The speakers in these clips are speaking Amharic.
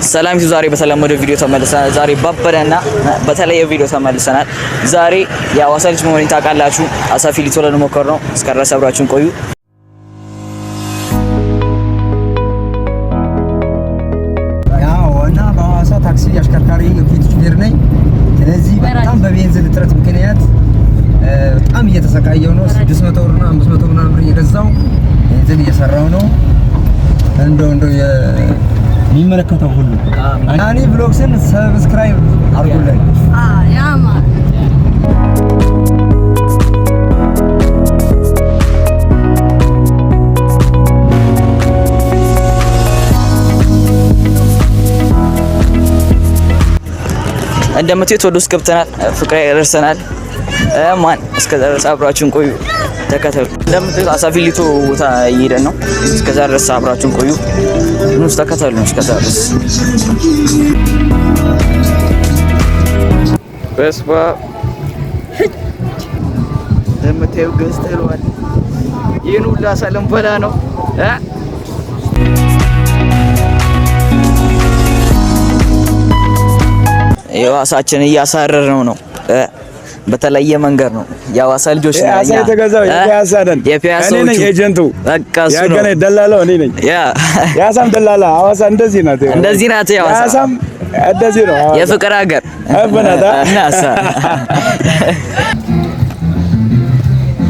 ሰላም ይዙ ዛሬ በሰላም ወደ ቪዲዮ ተመልሰናል። ዛሬ ባበረና በተለየ ቪዲዮ ተመልሰናል። ዛሬ የሐዋሳ ልጅ መሆኔን ታውቃላችሁ። አሳፊ ሊቶለን ሞከር ነው። እስከረሰ አብራችሁን ቆዩ። ያውና በሐዋሳ ታክሲ አሽከርካሪ የፊት ሹፌር ነኝ። ስለዚህ በጣም በቤንዚን እጥረት ምክንያት በጣም እየተሰቃየው ነው። 600 ብርና 500 ብር ምናምን እየገዛው ቤንዚን እየሰራው ነው። እንደው የሚመለከተው ሁሉ አኒ ብሎግስን ሰብስክራይብ አድርጉልኝ። ያማ እንደምትዩት ወደ ውስጥ ገብተናል። ፍቅር ያደርሰናል። ማን እስከዛ ድረስ አብራችሁን ቆዩ፣ ተከተሉ። እንደምትዩት አሳፊ ሊቶ ቦታ እየሄደን ነው። እስከዛ ድረስ አብራችሁን ቆዩ፣ ንስ ተከተሉ። እስከዛ ድረስ በስፋ እንደምታዩት ገዝተሏል። ይህን ሁላ ሰለም በላ ነው የሐዋሳችን እያሳረር ነው። በተለየ መንገድ ነው። የሐዋሳ ልጆች ነው ያሳ የተገዛው የፒያሳው እኔ ነኝ ኤጀንቱ። በቃ እሱ ነው ያገነ ደላላው እኔ ነኝ። ያሳም ደላላ ሐዋሳ እንደዚህ ናት። እንደዚህ ናት የሐዋሳ ያሳም እንደዚህ ነው። የፍቅር ሀገር አበናታ ናሳ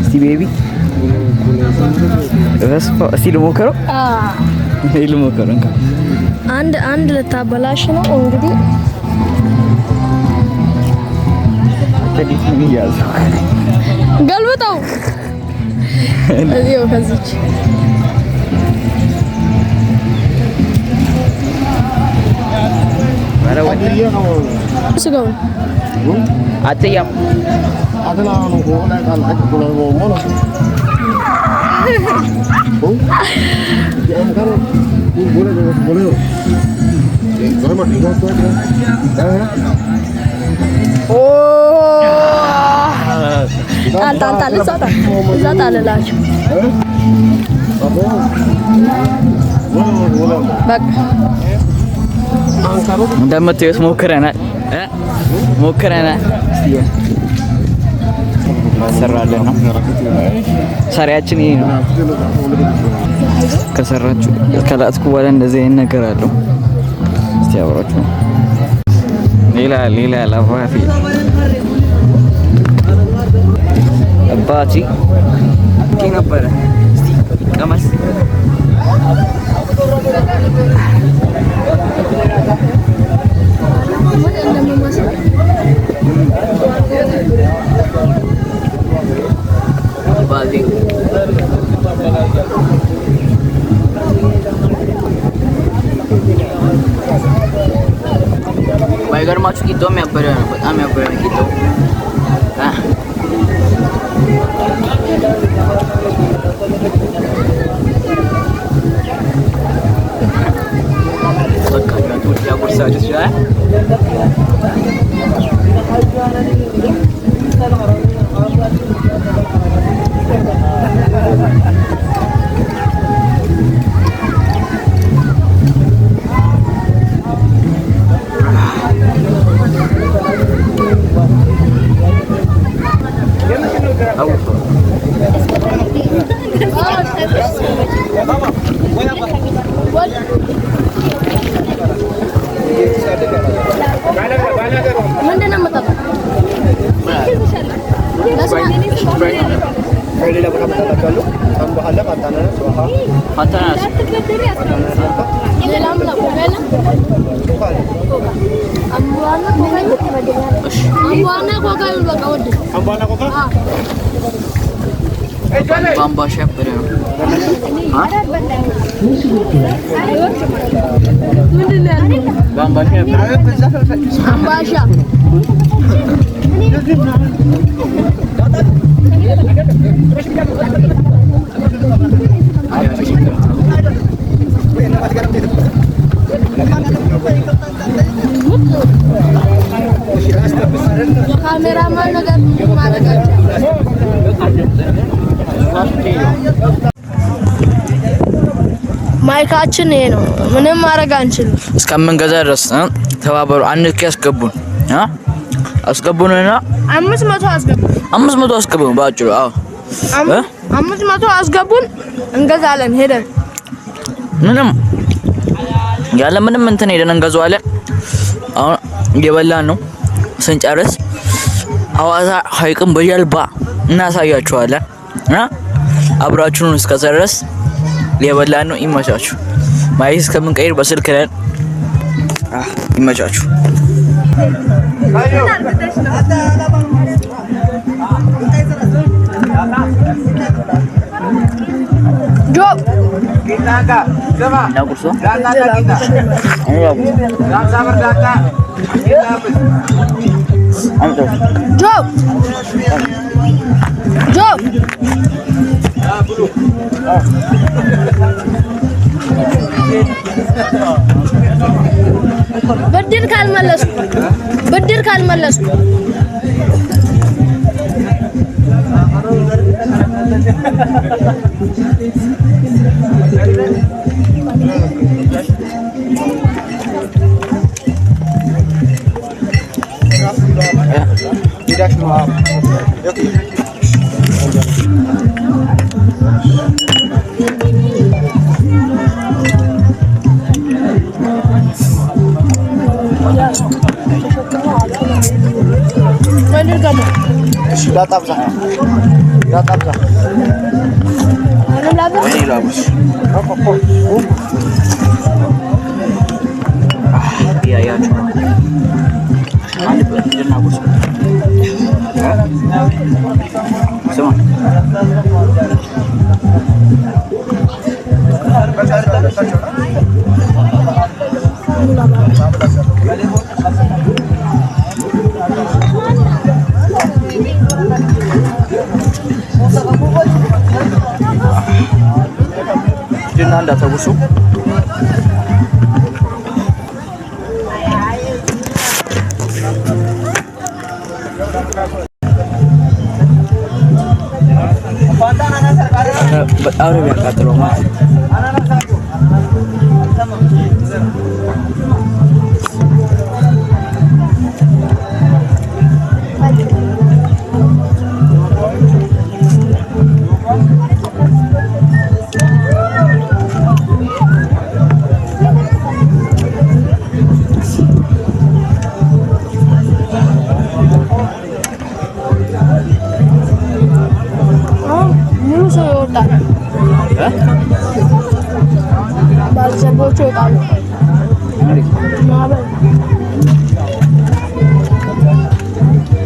እስቲ ቤቢ እስቲ ልሞክረው። ልሞክረው አንድ ልታበላሽ ነው እንግዲህ ገልብጠው እዚው ከዚች ስጋውን አትያም አትላኑ ሆነ ቃል አጥቁሎ ሞኖ እንደምትዩት ሞክረናል። ሰራለን ነው ሰሪያችን ይሄ ነው። ከሰራችሁ ከላጥኩ በኋላ እንደዚህ አይነት ነገር አለው። እስቲ አብራችሁ ሌላ አባቴ ነበረ። እስቲ ቀመስ ባይገርማችሁ ቂጣውም ያበረ ነው። በጣም ያበረ ነው ቂጣው። በቃ ያጎርሳችሁ ይችላል። ባምባሻ ያበረ ነው። ባምባሻ ካሜራማን ነገር ማረጋቸው ማይክ ታሪካችን ይሄ ነው። ምንም ማድረግ አንችልም። እስከምንገዛ ድረስ ተባበሩ። አንድ ያስገቡን አስገቡንና 500 አስገቡን። 500 አስገቡን ባጭሩ። አዎ 500 አስገቡን። እንገዛለን ሄደን ምንም ያለ ምንም እንትን ሄደን እንገዛዋለን። አሁን እየበላን ነው። ስንጨርስ ሐዋሳ ሐይቅን በጀልባ እናሳያችኋለን። አብራችሁን እስከዛ ድረስ እየበላን ነው። ይመቻችሁ። ማይስ እስከምንቀይር በስልክ ነን። ይመቻችሁ። ጆ ብድር ካልመለስኩ እንዳታውሱ በጣም ነው የሚያቃጥለው ማለት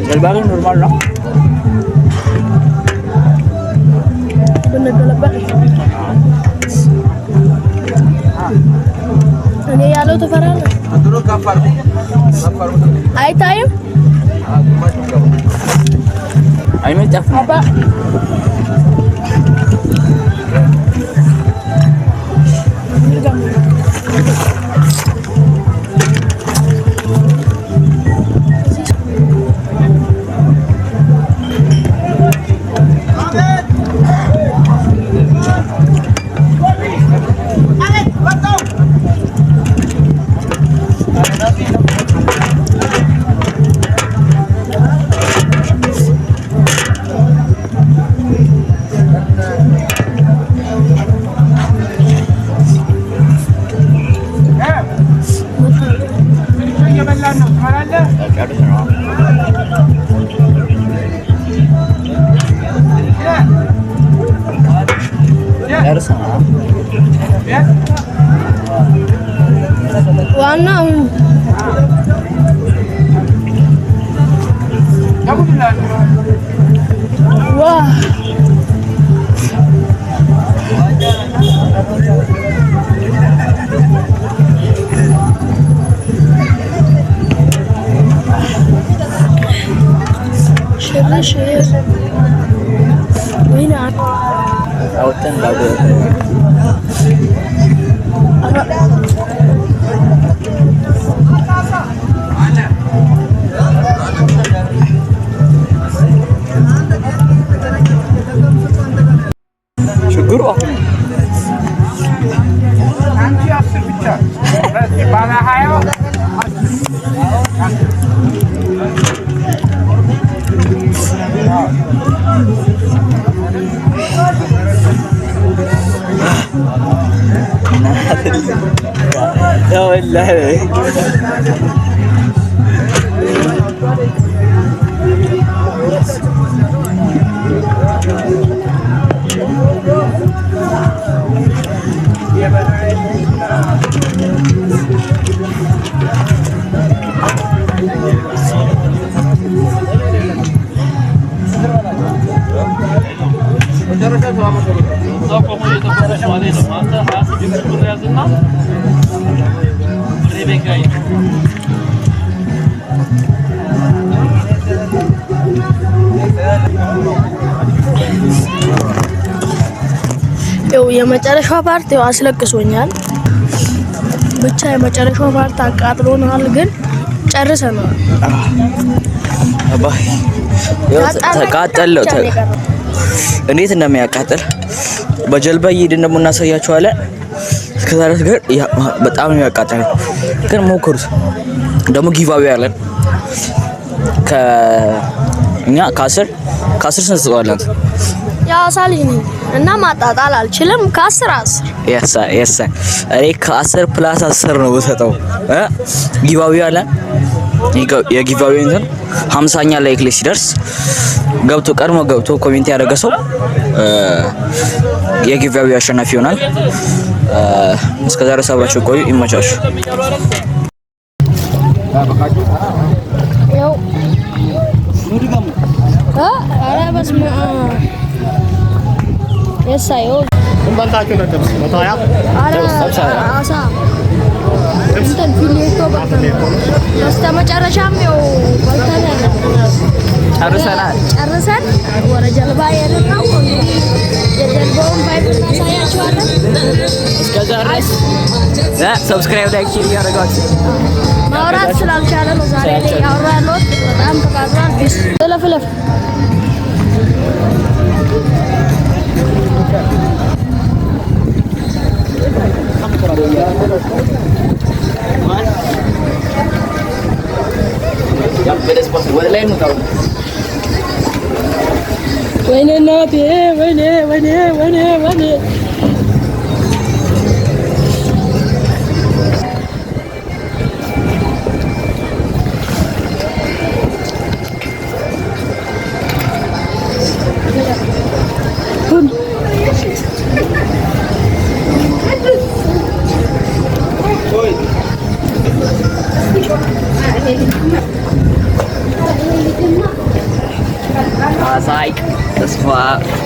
El barrio normal, ¿no? እኔ ያለው ተፈራለህ አይታይም አይመጣም አባ ዋናው ዋ شير وهنا አውጥተን ባዶ ችግሩ አሁን የመጨረሻው ፓርት አስለቅሶኛል። ብቻ የመጨረሻው ፓርት አቃጥሎናል፣ ግን ጨርሰናል። አባይ ተቃጠለው እንዴት እንደሚያቃጥል በጀልባ እየሄድን ደግሞ እናሳያችኋለን። እስከዛ ድረስ ግን በጣም ነው የሚያቃጥለው። ግን ሞክሩት። ደግሞ ጊቫዌ አለን ከእኛ ከአስር ስንሰጠዋለን። የሐዋሳ ልጅ ነኝ እና ማጣጣል አልችልም። ከ10 የሳ እኔ ከ10 ፕላስ 10 ነው በሰጠው። ጊቫዌ አለን። የጊቫዌ እንትን 50ኛ ላይክ ላይ ሲደርስ ቀድሞ ገብቶ ኮሜንት ያደረገ ሰው የጊቫዌ አሸናፊ ይሆናል። እስከዛ ድረስ አብራችሁ ቆዩ። ይመቻችሁ። ኧረ በስመ አብ የሳዩ እንበልታችሁ ነበር 120 አሳ እንትን ፊሌቶ በስተመጨረሻም ያው ጨርሰን ወደ ጀልባ ሄድን ነው። የጀልባውን ቫይብ እናሳያችኋለን። እስከዛ ድረስ ሰብስክራይብ፣ ላይክ፣ ሼር ያደርጋችሁ። ማውራት ስላልቻለ ነው ዛሬ ላይ ያወራ ያለሁት። በጣም ተቃጥሏል። ቢስ ለፍለፍ ወይኔ እናቴ ወይኔ Like, subscribe.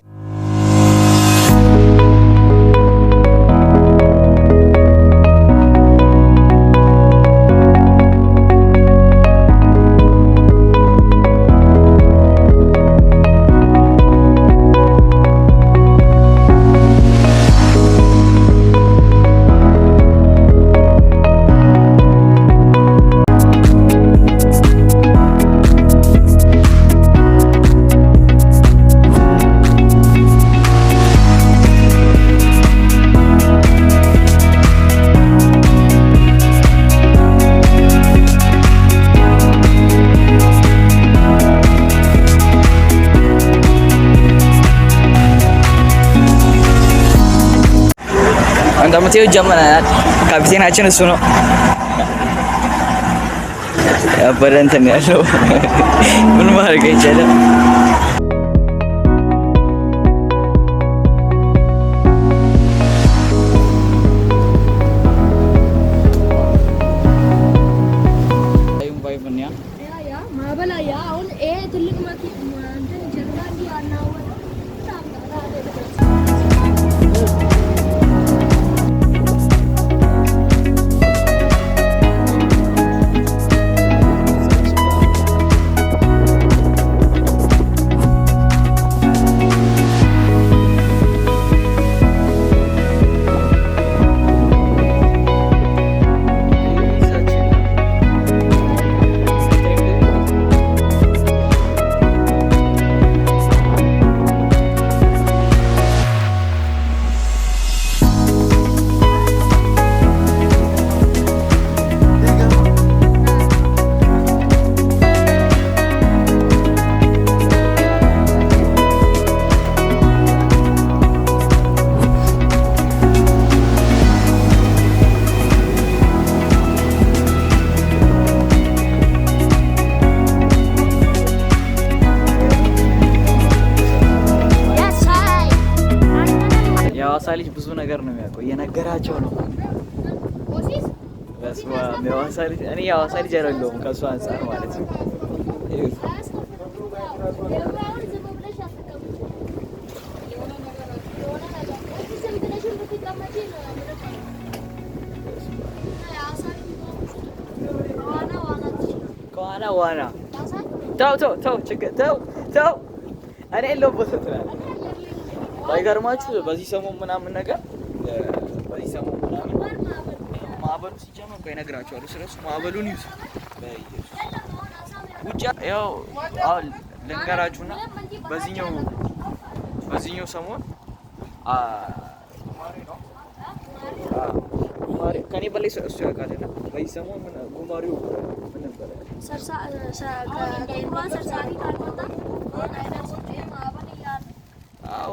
እንደምታዩ ጀመረናል። ካፒቴናችን እሱ ነው። ያበደ እንትን ያለው ምን ማድረግ አይቻልም። ነገር ነው የሚያውቀው። እየነገራቸው ነው። በስመ አብ የሐዋሳ ልጅ እኔ የሐዋሳ ልጅ አይደለሁም ከእሱ አንፃር ማለት ነው። ከዋና ዋና ተው ችግር ተው እኔ የለሁበትም ትላለህ። ባይገርማችሁ በዚህ ሰሞን ምናምን ነገር በዚህ ሰሞን ምናምን ማዕበሉ ሲጀመር ቆይ እነግራችኋለሁ። ስለሱ ማዕበሉን ይዙ ውጭ ያው አሁን ልንገራችሁና በዚህኛው ሰሞን ጉማሬ ከኔ በላይ እሱ ያውቃል። እና በዚህ ሰሞን ጉማሬው ምን ነበር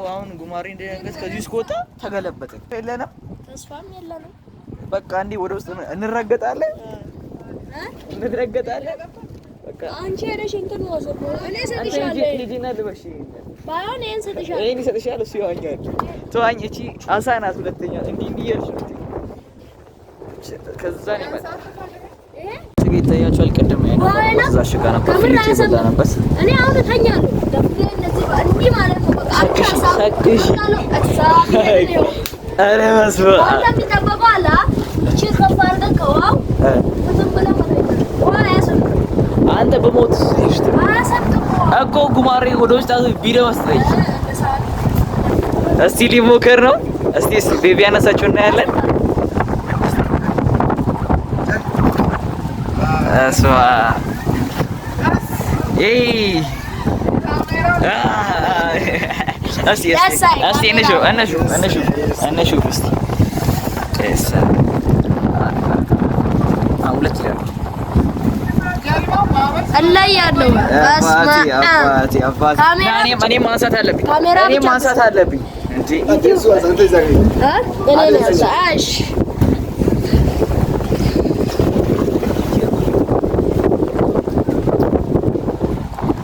አሁን ጉማሬ እንደነገስ ከዚህ ውስጥ ከወጣ ተገለበጠ። የለንም ተስፋም የለንም። በቃ እንዴ ወደ ውስጥ እንረገጣለን። በቃ አንቺ ሄደሽ እንትን ወሰዱ እኔ ሰጥሻለሁ። ልጅና ልበሽ ባይሆን ይሄን ሰጥሻለሁ። ይሄን ሰጥሻለሁ። እሱ ይዋኛል። ተዋኝ። እቺ አሳ ናት። ሁለተኛ እንዲህ እያልሽ ከዛ ነው ማለት ስጌ ይታያችኋል። ቅድም እዛ ሽጋ ነበር ፍሪጅ የበላንበት። እኔ አሁን እተኛለሁ። ደፍሬ እንደዚህ እንዲህ ማለት ነው። በቃ ሰክሽ አረ መስሎ አንተ የሚጠበቀው አለ እቺ ከፋርደ ከዋው አንተ በሞት እኮ ጉማሬ ወደ ውስጥ ቪዲዮ መስጠኝ። እስቲ ሊሞከር ነው። እስቲ ቤቢ ያነሳችሁ እናያለን። እሷ እስቲ እነሹ ሁለት ይላል አላይ ያለው አባቴ እኔ ማንሳት አለብኝ እንዴ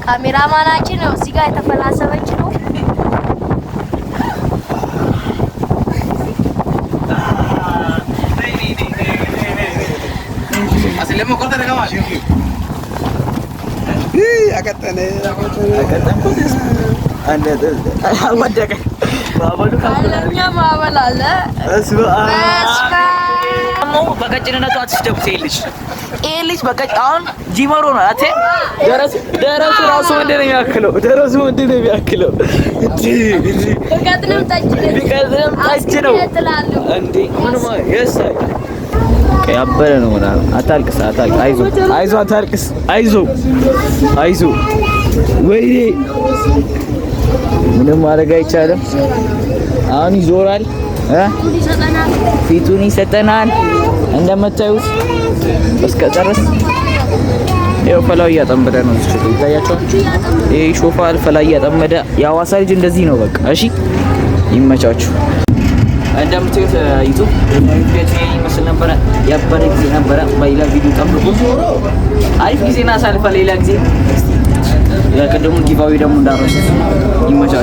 ካሜራማናችን ነው እዚህ ጋር የተፈላሰበች ነው። አስለሞ ቆርጠ ደጋማ አቀጠነ ወደቀ ማዕበሉ ካለኛ ማዕበል አለ። በቀጭንነቱ አትስደቡት። ይሄ ልጅ አሁን ጂመሮ ነው። አቴ ደረሱ ራሱ ምንድን ነው የሚያክለው? በቀጥንም ጠጅ ነው እንዴ? ምንም የሳይ ያበረ ነው ምናምን። አታልቅስ። አይዞህ አታልቅስ። አይዞህ ወይኔ ምንም ማድረግ አይቻልም። አሁን ይዞራል። ፊቱን ይሰጠናል። እንደምታዩት እስከ ጨርስ ይኸው ፈላው እያጠመደ ነው። እዚህ ይታያችኋል። ይሄ ሾፋል ፈላው እያጠመደ። የሐዋሳ ልጅ እንደዚህ ነው በቃ። እሺ ይመቻችሁ። እንደምታዩት ዩቲዩብ ይመስል ነበረ። ያበረ ጊዜ ነበረ። በሌላ ቪዲዮ ጠብቁ። አሪፍ ጊዜና ሳልፋ ሌላ ጊዜ የቅድሙን ጊቫዊ ደግሞ እንዳረሱ ይመቻችሁ።